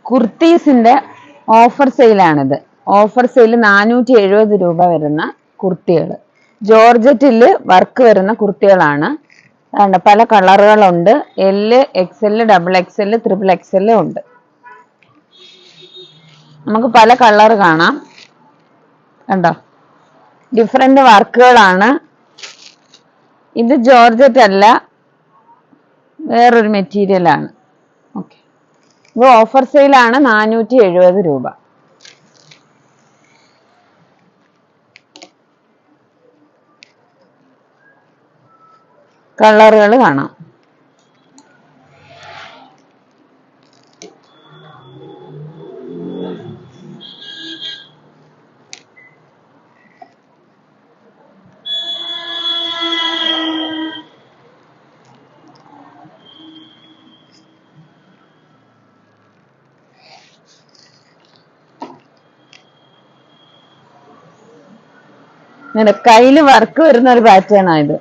കുർത്തീസിന്റെ offer സെയിലാണിത്. Offer sale 470 രൂപ വരുന്ന കുർത്തികൾ, ജോർജറ്റില് വർക്ക് വരുന്ന കുർത്തികളാണ്. പല കളറുകളുണ്ട്. എല്, XL, XXL, XXL ഉണ്ട്. നമുക്ക് പല കളർ കാണാം. കണ്ടോ, ഡിഫറെന്റ് വർക്കുകളാണ്. ഇത് ജോർജറ്റ് അല്ല, വേറൊരു മെറ്റീരിയൽ ആണ്. ഓക്കെ, ഇത് ഓഫർ സെയിലാണ് 470 രൂപ. കളറുകൾ കാണാം. കയ്യില് വർക്ക് വരുന്ന ഒരു പാറ്റേൺ ആണ് ഇത്.